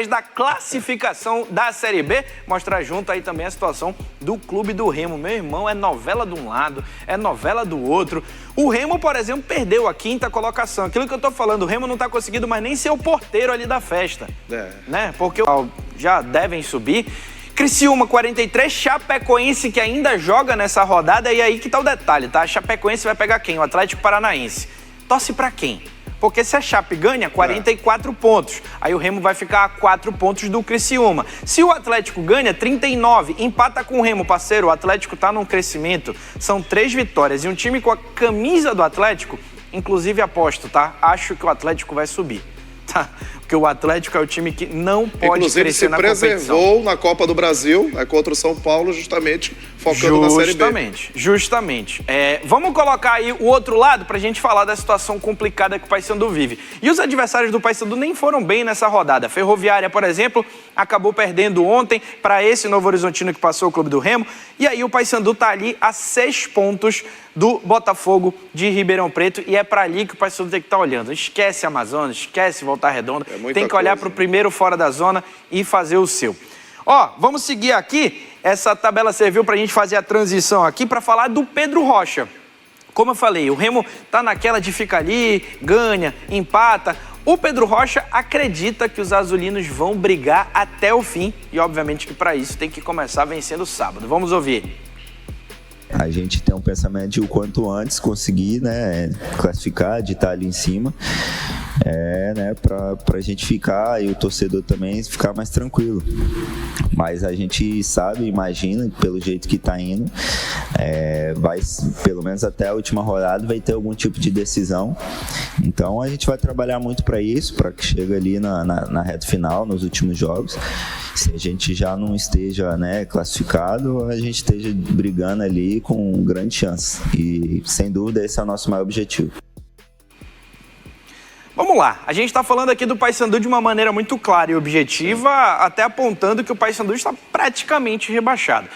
da classificação da Série B, mostrar junto aí também a situação do Clube do Remo. Meu irmão, é novela de um lado, é novela do outro. O Remo, por exemplo, perdeu a 5ª colocação. Aquilo que eu tô falando, o Remo não tá conseguindo mais nem ser o porteiro ali da festa, né? Porque já devem subir. Criciúma, 43, Chapecoense, que ainda joga nessa rodada, e aí que tá o detalhe, tá? A Chapecoense vai pegar quem? O Atlético Paranaense. Torce pra quem? Porque se a Chape ganha, 44 pontos. Aí o Remo vai ficar a 4 pontos do Criciúma. Se o Atlético ganha, 39. Empata com o Remo, parceiro. O Atlético tá num crescimento. São 3 vitórias. E um time com a camisa do Atlético, inclusive aposto, tá? Acho que o Atlético vai subir. Tá? Porque o Atlético é o time que não pode crescer na competição. Inclusive se preservou na Copa do Brasil, contra o São Paulo, justamente focando na Série B. Justamente. Vamos colocar aí o outro lado pra gente falar da situação complicada que o Paysandu vive. E os adversários do Paysandu nem foram bem nessa rodada. Ferroviária, por exemplo, acabou perdendo ontem para esse Novo Horizontino que passou o Clube do Remo. E aí o Paysandu tá ali a 6 pontos do Botafogo de Ribeirão Preto, e é para ali que o Paysandu tem que estar olhando. Esquece Amazonas, esquece Volta Redonda, tem que olhar para o primeiro fora da zona e fazer o seu. Vamos seguir aqui, essa tabela serviu para a gente fazer a transição aqui para falar do Pedro Rocha. Como eu falei, o Remo tá naquela de ficar ali, ganha, empata. O Pedro Rocha acredita que os azulinos vão brigar até o fim, e obviamente que para isso tem que começar vencendo sábado. Vamos ouvir. A gente tem um pensamento de o quanto antes conseguir, né, classificar, de estar ali em cima, né, pra gente ficar, e o torcedor também ficar mais tranquilo. Mas a gente sabe, imagina, pelo jeito que tá indo, vai, pelo menos até a última rodada, vai ter algum tipo de decisão. Então a gente vai trabalhar muito para isso, para que chegue ali na reta final, nos últimos jogos. Se a gente já não esteja, né, classificado, a gente esteja brigando ali com grande chance. E, sem dúvida, esse é o nosso maior objetivo. Vamos lá, a gente está falando aqui do Paysandu de uma maneira muito clara e objetiva, até apontando que o Paysandu está praticamente rebaixado.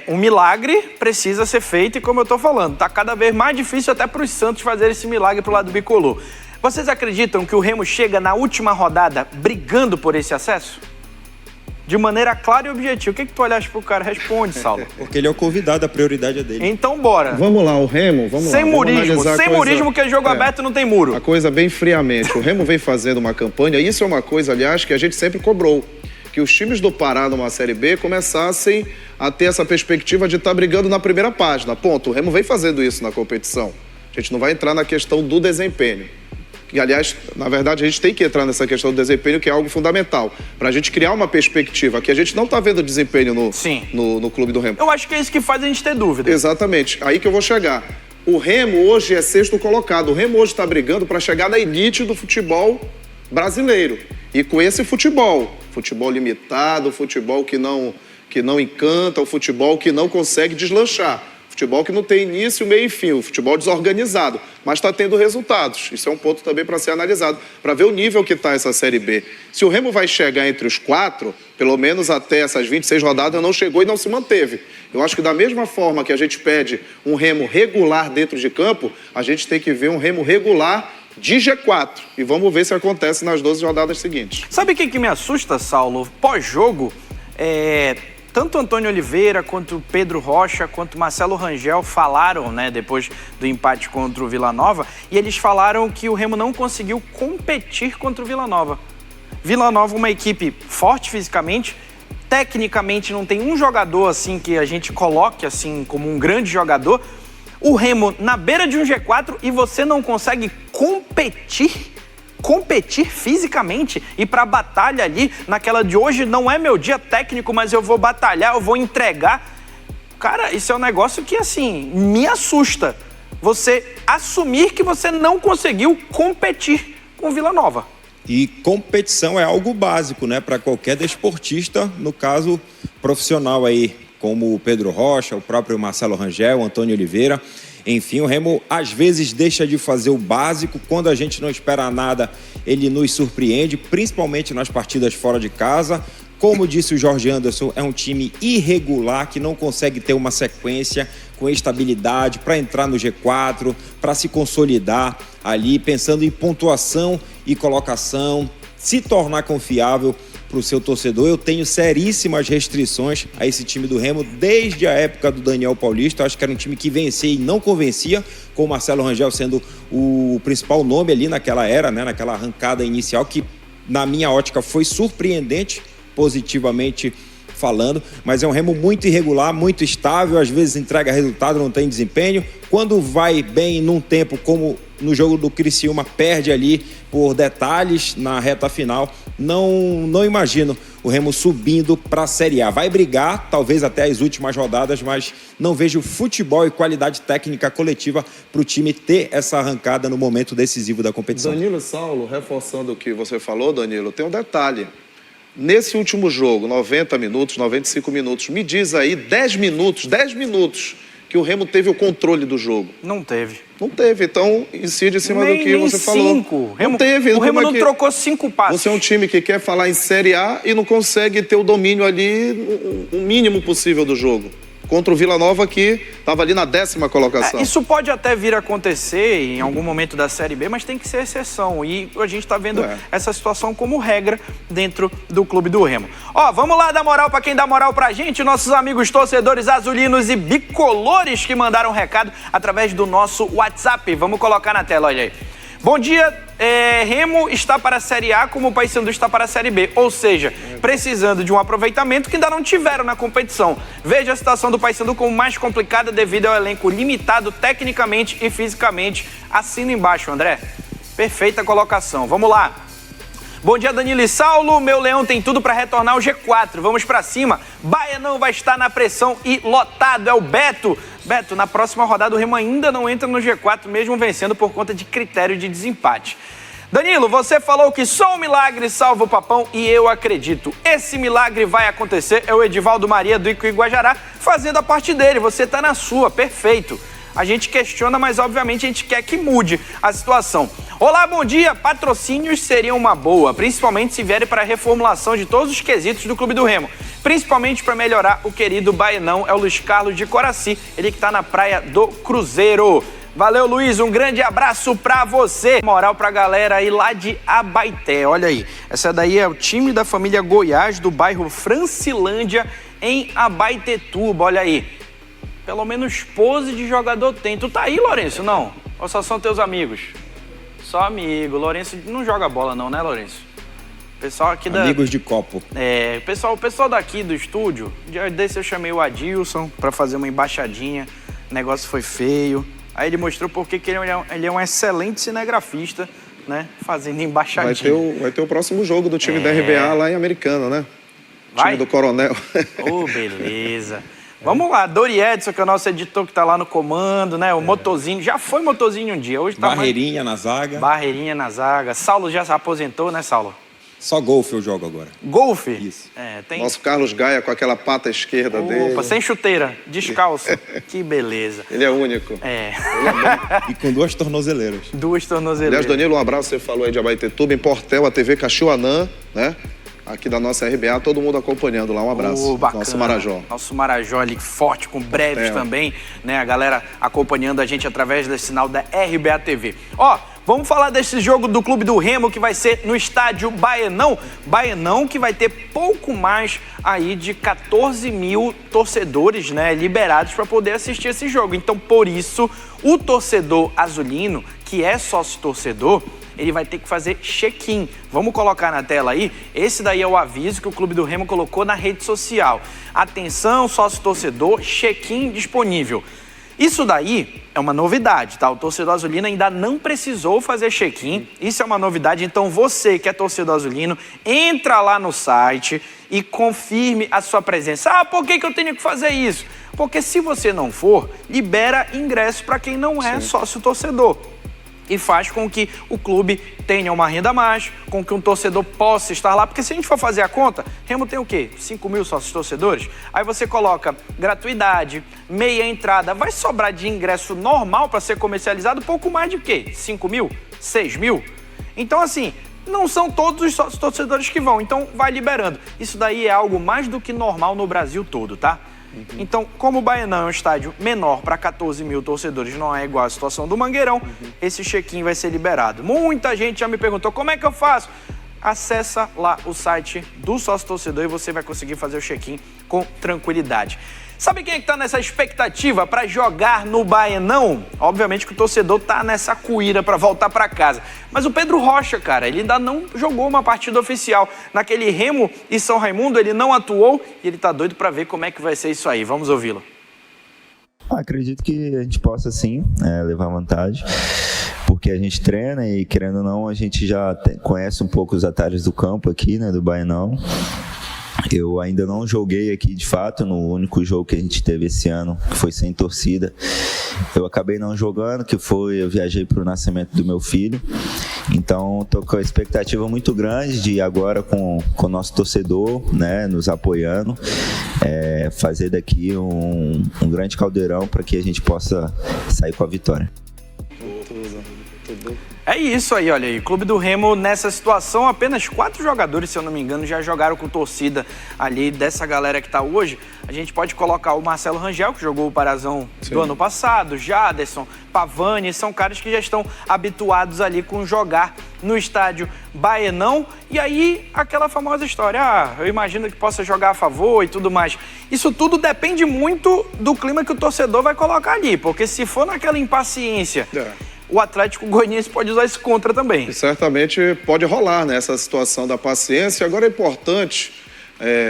Um milagre precisa ser feito, e como eu estou falando, está cada vez mais difícil até para os Santos fazer esse milagre para o lado bicolor. Vocês acreditam que o Remo chega na última rodada brigando por esse acesso? De maneira clara e objetiva. O que tu olhaste pro cara? Responde, Saulo. Porque ele é o convidado, a prioridade é dele. Então bora. Vamos lá, o Remo, sem murismo, que é jogo aberto não tem muro. A coisa bem friamente. O Remo vem fazendo uma campanha, isso é uma coisa, aliás, que a gente sempre cobrou. Que os times do Pará numa Série B começassem a ter essa perspectiva de estar brigando na primeira página. Ponto. O Remo vem fazendo isso na competição. A gente não vai entrar na questão do desempenho. Que, aliás, na verdade, a gente tem que entrar nessa questão do desempenho, que é algo fundamental, para a gente criar uma perspectiva, que a gente não está vendo desempenho no Clube do Remo. Eu acho que é isso que faz a gente ter dúvida. Exatamente, aí que eu vou chegar. O Remo hoje é 6º colocado, o Remo hoje está brigando para chegar na elite do futebol brasileiro. E com esse futebol limitado, futebol que não encanta, o futebol que não consegue deslanchar. Futebol que não tem início, meio e fim, o futebol desorganizado, mas está tendo resultados. Isso é um ponto também para ser analisado, para ver o nível que está essa Série B. Se o Remo vai chegar entre os 4, pelo menos até essas 26 rodadas, não chegou e não se manteve. Eu acho que da mesma forma que a gente pede um Remo regular dentro de campo, a gente tem que ver um Remo regular de G4. E vamos ver se acontece nas 12 rodadas seguintes. Sabe o que me assusta, Saulo? Pós-jogo, tanto Antônio Oliveira, quanto Pedro Rocha, quanto Marcelo Rangel falaram, né, depois do empate contra o Vila Nova, e eles falaram que o Remo não conseguiu competir contra o Vila Nova. Vila Nova, uma equipe forte fisicamente, tecnicamente não tem um jogador assim que a gente coloque assim como um grande jogador. O Remo na beira de um G4 e você não consegue competir fisicamente, e para a batalha ali, naquela de hoje não é meu dia técnico, mas eu vou batalhar, eu vou entregar. Cara, isso é um negócio que, assim, me assusta. Você assumir que você não conseguiu competir com Vila Nova. E competição é algo básico, né, para qualquer desportista, no caso profissional aí, como o Pedro Rocha, o próprio Marcelo Rangel, o Antônio Oliveira. Enfim, o Remo às vezes deixa de fazer o básico. Quando a gente não espera nada, ele nos surpreende, principalmente nas partidas fora de casa. Como disse o Jorge Anderson, é um time irregular, que não consegue ter uma sequência com estabilidade para entrar no G4, para se consolidar ali, pensando em pontuação e colocação, se tornar confiável para o seu torcedor. Eu tenho seríssimas restrições a esse time do Remo desde a época do Daniel Paulista. Eu acho que era um time que vencia e não convencia, com o Marcelo Rangel sendo o principal nome ali naquela era, né, naquela arrancada inicial, que na minha ótica foi surpreendente, positivamente falando, mas é um Remo muito irregular, muito estável, às vezes entrega resultado, não tem desempenho. Quando vai bem num tempo, como no jogo do Criciúma, perde ali por detalhes na reta final. Não imagino o Remo subindo para a Série A. Vai brigar, talvez até as últimas rodadas, mas não vejo futebol e qualidade técnica coletiva para o time ter essa arrancada no momento decisivo da competição. Danilo e Saulo, reforçando o que você falou, Danilo, tem um detalhe. Nesse último jogo, 90 minutos, 95 minutos, me diz aí 10 minutos que o Remo teve o controle do jogo. Não teve. Não teve, então incide em cima do que você falou. Cinco. Não teve. O Remo não trocou 5 passos. Você é um time que quer falar em Série A e não consegue ter o domínio ali, o mínimo possível do jogo. Contra o Vila Nova, que estava ali na 10ª colocação. Isso pode até vir a acontecer em algum momento da Série B, mas tem que ser exceção. E a gente está vendo essa situação como regra dentro do clube do Remo. Ó, vamos lá dar moral para quem dá moral pra gente, nossos amigos torcedores azulinos e bicolores que mandaram um recado através do nosso WhatsApp. Vamos colocar na tela, olha aí. Bom dia, Remo está para a Série A como o Paysandu está para a Série B, ou seja, precisando de um aproveitamento que ainda não tiveram na competição. Veja a situação do Paysandu como mais complicada devido ao elenco limitado tecnicamente e fisicamente. Assina embaixo, André. Perfeita colocação. Vamos lá. Bom dia, Danilo e Saulo. Meu Leão tem tudo para retornar ao G4. Vamos para cima. Baianão vai estar na pressão e lotado. É o Beto. Beto, na próxima rodada o Remo ainda não entra no G4, mesmo vencendo por conta de critério de desempate. Danilo, você falou que só um milagre salva o Papão e eu acredito. Esse milagre vai acontecer. É o Edivaldo Maria do Iquiguajará fazendo a parte dele. Você tá na sua, perfeito. A gente questiona, mas obviamente a gente quer que mude a situação. Olá, bom dia. Patrocínios seriam uma boa, principalmente se vierem para a reformulação de todos os quesitos do Clube do Remo. Principalmente para melhorar o querido baianão, é o Luiz Carlos de Coraci, ele que está na praia do Cruzeiro. Valeu, Luiz, um grande abraço pra você. Moral pra galera aí lá de Abaeté, olha aí. Essa daí é o time da família Goiás, do bairro Francilândia, em Abaetetuba, olha aí. Pelo menos pose de jogador tem. Tu tá aí, Lourenço, não? Ou só são teus amigos? Só amigo. Lourenço não joga bola não, né, Lourenço? Pessoal aqui Amigos de copo. O pessoal daqui do estúdio, dia desse eu chamei o Adilson pra fazer uma embaixadinha. O negócio foi feio. Aí ele mostrou porque que ele é um excelente cinegrafista, né? Fazendo embaixadinha. Vai ter o próximo jogo do time da RBA lá em Americana, né? Vai? Time do Coronel. Oh, beleza. Vamos lá, Dori Edson, que é o nosso editor que tá lá no comando, né? O Motorzinho, já foi Motorzinho um dia. Hoje tá Barreirinha na zaga. Barreirinha na zaga. Saulo já se aposentou, né, Saulo? Só golfe eu jogo agora. Golfe? Isso. Tem... Nosso Carlos Gaia com aquela pata esquerda dele. Sem chuteira, descalço. Que beleza. Ele é único. Ele é e com 2 tornozeleiras. 2 tornozeleiras. Aliás, Danilo, um abraço, você falou aí de Abaetetuba, em Portel, a TV Caxiuanã, né? Aqui da nossa RBA, todo mundo acompanhando lá, um abraço. Bacana. Nosso Marajó. Nosso Marajó ali, forte, com breves também, né? A galera acompanhando a gente através desse sinal da RBA TV. Ó, vamos falar desse jogo do Clube do Remo, que vai ser no estádio Baianão. Baianão que vai ter pouco mais aí de 14 mil torcedores, né, liberados para poder assistir esse jogo. Então, por isso, o torcedor azulino, que é sócio-torcedor, ele vai ter que fazer check-in. Vamos colocar na tela aí. Esse daí é o aviso que o Clube do Remo colocou na rede social. Atenção, sócio-torcedor, check-in disponível. Isso daí é uma novidade, tá? O torcedor azulino ainda não precisou fazer check-in. Isso é uma novidade. Então você que é torcedor azulino, entra lá no site e confirme a sua presença. Ah, por que eu tenho que fazer isso? Porque se você não for, libera ingresso para quem não é sócio-torcedor. E faz com que o clube tenha uma renda a mais, com que um torcedor possa estar lá. Porque se a gente for fazer a conta, Remo tem o quê? 5 mil sócios torcedores? Aí você coloca gratuidade, meia entrada, vai sobrar de ingresso normal para ser comercializado pouco mais de quê? 5 mil? 6 mil? Então, assim, não são todos os sócios torcedores que vão, então vai liberando. Isso daí é algo mais do que normal no Brasil todo, tá? Então, como o Baianão é um estádio menor para 14 mil torcedores, não é igual à situação do Mangueirão, esse check-in vai ser liberado. Muita gente já me perguntou, como é que eu faço? acessa lá o site do sócio torcedor e você vai conseguir fazer o check-in com tranquilidade. Sabe quem é que tá nessa expectativa para jogar no Baenão? Obviamente que o torcedor tá nessa cuíra para voltar para casa. Mas o Pedro Rocha, cara, ele ainda não jogou uma partida oficial. Naquele Remo e São Raimundo, ele não atuou e ele tá doido para ver como é que vai ser isso aí. Vamos ouvi-lo. Acredito que a gente possa sim levar vantagem, porque a gente treina e, querendo ou não, a gente já conhece um pouco os atalhos do campo aqui, né, do Baenão. Eu ainda não joguei aqui de fato, no único jogo que a gente teve esse ano, que foi sem torcida. Eu acabei não jogando, eu viajei para o nascimento do meu filho. Então, estou com a expectativa muito grande de agora com o nosso torcedor, né, nos apoiando, fazer daqui um grande caldeirão para que a gente possa sair com a vitória. É isso aí, olha aí, Clube do Remo nessa situação, apenas 4 jogadores, se eu não me engano, já jogaram com torcida ali dessa galera que tá hoje. A gente pode colocar o Marcelo Rangel, que jogou o Parazão do ano passado, Jaderson, Pavani, são caras que já estão habituados ali com jogar no estádio Baenão. E aí, aquela famosa história, eu imagino que possa jogar a favor e tudo mais. Isso tudo depende muito do clima que o torcedor vai colocar ali, porque se for naquela impaciência... O Atlético Goianiense pode usar isso contra também. E certamente pode rolar nessa situação da paciência. Agora é importante,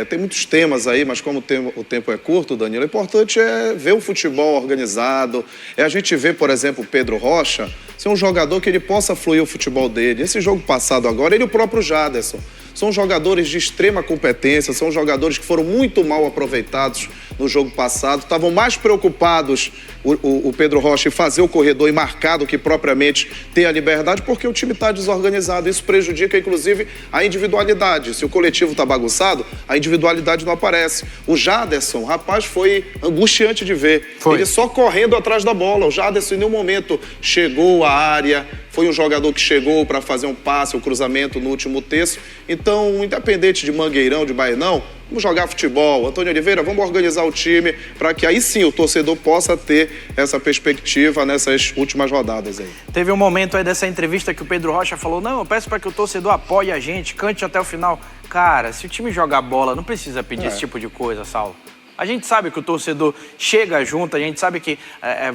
tem muitos temas aí, mas como o tempo é curto, Danilo, é importante ver o futebol organizado. A gente vê, por exemplo, o Pedro Rocha ser um jogador que ele possa fluir o futebol dele. Esse jogo passado agora, ele e o próprio Jaderson. São jogadores de extrema competência, são jogadores que foram muito mal aproveitados no jogo passado. Estavam mais preocupados, o Pedro Rocha, em fazer o corredor e marcar do que propriamente ter a liberdade, porque o time está desorganizado. Isso prejudica, inclusive, a individualidade. Se o coletivo está bagunçado, a individualidade não aparece. O Jaderson, rapaz, foi angustiante de ver. Ele só correndo atrás da bola. O Jaderson, em nenhum momento, chegou à área. Foi um jogador que chegou para fazer um passe, um cruzamento no último terço. Então, independente de Mangueirão, de Baenão, vamos jogar futebol. Antônio Oliveira, vamos organizar o time para que aí sim o torcedor possa ter essa perspectiva nessas últimas rodadas aí. Teve um momento aí dessa entrevista que o Pedro Rocha falou, não, eu peço para que o torcedor apoie a gente, cante até o final. Cara, se o time jogar bola, não precisa pedir esse tipo de coisa, Saulo. A gente sabe que o torcedor chega junto, a gente sabe que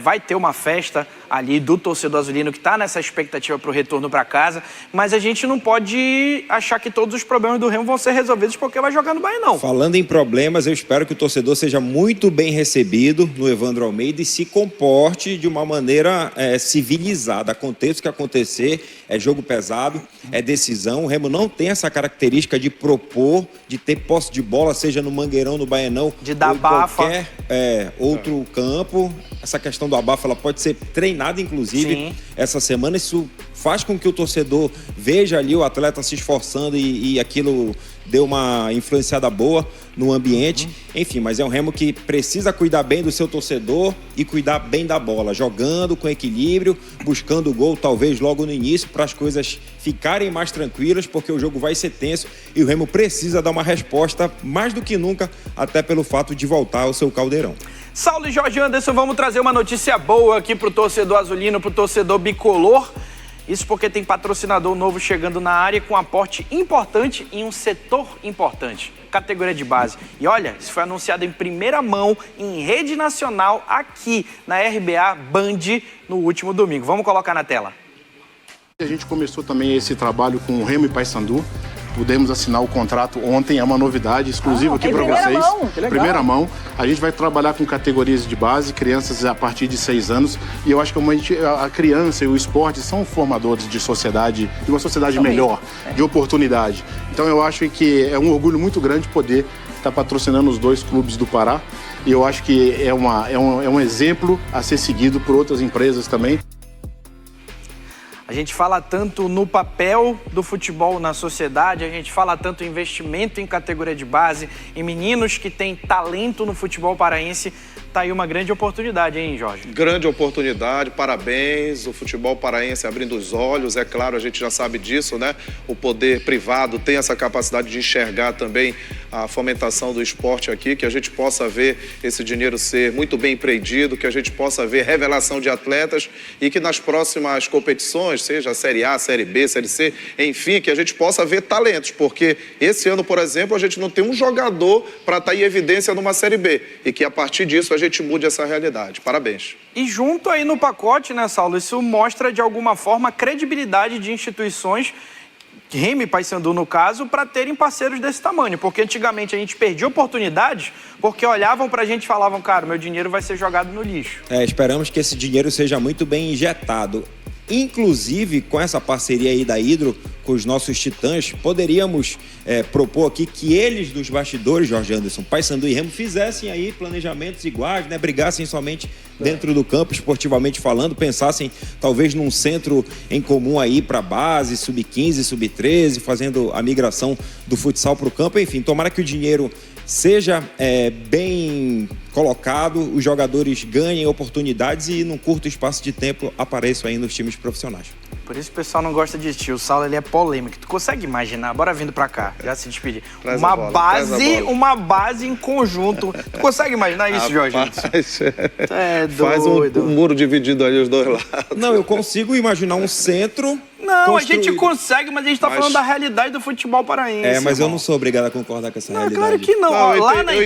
vai ter uma festa ali do torcedor azulino que está nessa expectativa para o retorno para casa, mas a gente não pode achar que todos os problemas do Remo vão ser resolvidos porque vai jogar no Baenão. Falando em problemas, eu espero que o torcedor seja muito bem recebido no Evandro Almeida e se comporte de uma maneira civilizada. Aconteça o que acontecer, é jogo pesado, é decisão. O Remo não tem essa característica de propor, de ter posse de bola, seja no Mangueirão, no Baenão, de dar abafa. Qualquer outro campo. Essa questão do abafa, ela pode ser treinada, inclusive, essa semana. Isso faz com que o torcedor veja ali o atleta se esforçando e aquilo deu uma influenciada boa no ambiente. Enfim, mas é um Remo que precisa cuidar bem do seu torcedor e cuidar bem da bola, jogando com equilíbrio, buscando o gol talvez logo no início para as coisas ficarem mais tranquilas, porque o jogo vai ser tenso e o Remo precisa dar uma resposta mais do que nunca, até pelo fato de voltar ao seu caldeirão. Saulo e Jorge Anderson, vamos trazer uma notícia boa aqui pro torcedor azulino, pro torcedor bicolor. Isso porque tem patrocinador novo chegando na área com um aporte importante em um setor importante, categoria de base. E olha, isso foi anunciado em primeira mão, em rede nacional, aqui na RBA Band, no último domingo. Vamos colocar na tela. A gente começou também esse trabalho com o Remo e Paysandu. Pudemos assinar o contrato ontem, é uma novidade exclusiva aqui para vocês. Primeira mão. A gente vai trabalhar com categorias de base, crianças a partir de 6 anos. E eu acho que a criança e o esporte são formadores de sociedade, de uma sociedade melhor, de oportunidade. Então eu acho que é um orgulho muito grande poder estar patrocinando os 2 clubes do Pará. E eu acho que é um exemplo a ser seguido por outras empresas também. A gente fala tanto no papel do futebol na sociedade, a gente fala tanto em investimento em categoria de base, em meninos que têm talento no futebol paraense, tá aí uma grande oportunidade, hein, Jorge? Grande oportunidade, parabéns. O futebol paraense abrindo os olhos, é claro, a gente já sabe disso, né? O poder privado tem essa capacidade de enxergar também a fomentação do esporte aqui, que a gente possa ver esse dinheiro ser muito bem empreendido, que a gente possa ver revelação de atletas e que nas próximas competições, seja a Série A, Série B, Série C, enfim, que a gente possa ver talentos, porque esse ano, por exemplo, a gente não tem um jogador para estar em evidência numa Série B e que a partir disso a gente mude essa realidade. Parabéns. E junto aí no pacote, né, Saulo, isso mostra de alguma forma a credibilidade de instituições, Remo e Paysandu no caso, para terem parceiros desse tamanho, porque antigamente a gente perdia oportunidades porque olhavam pra gente e falavam, cara, meu dinheiro vai ser jogado no lixo. Esperamos que esse dinheiro seja muito bem injetado. Inclusive, com essa parceria aí da Hidro, com os nossos titãs, poderíamos propor aqui que eles dos bastidores, Jorge Anderson, Paysandu e Remo, fizessem aí planejamentos iguais, né? Brigassem somente dentro do campo, esportivamente falando, pensassem talvez num centro em comum aí para base, sub-15, sub-13, fazendo a migração do futsal para o campo. Enfim, tomara que o dinheiro seja bem colocado, os jogadores ganhem oportunidades e num curto espaço de tempo apareçam aí nos times profissionais. Por isso o pessoal não gosta de ti. O Saulo, ele é polêmico. Tu consegue imaginar? Bora vindo pra cá, já se despedir. Uma base em conjunto. Tu consegue imaginar isso, Jorge? É doido. Faz um muro dividido ali os dois lados. Não, eu consigo imaginar um centro. Não, a gente consegue, mas a gente tá falando da realidade do futebol paraense. Mas eu não sou obrigado a concordar com essa realidade. Claro que não. Lá na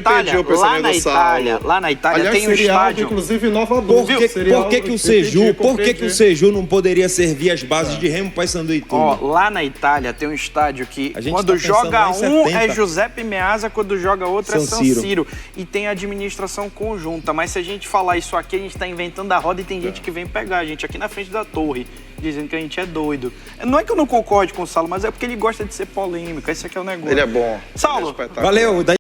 Itália tem um estádio. Inclusive inovador. Por que o Seju não poderia servir as bases de Remo, Paysandu e tudo? Lá na Itália tem um estádio que quando joga um é Giuseppe Meazza, quando joga outro é San Siro. E tem administração conjunta. Mas se a gente falar isso aqui, a gente tá inventando a roda e tem gente que vem pegar a gente aqui na frente da torre, dizendo que a gente é doido. Não é que eu não concorde com o Saulo, mas é porque ele gosta de ser polêmico. Esse aqui é o negócio. Ele é bom. Saulo, valeu.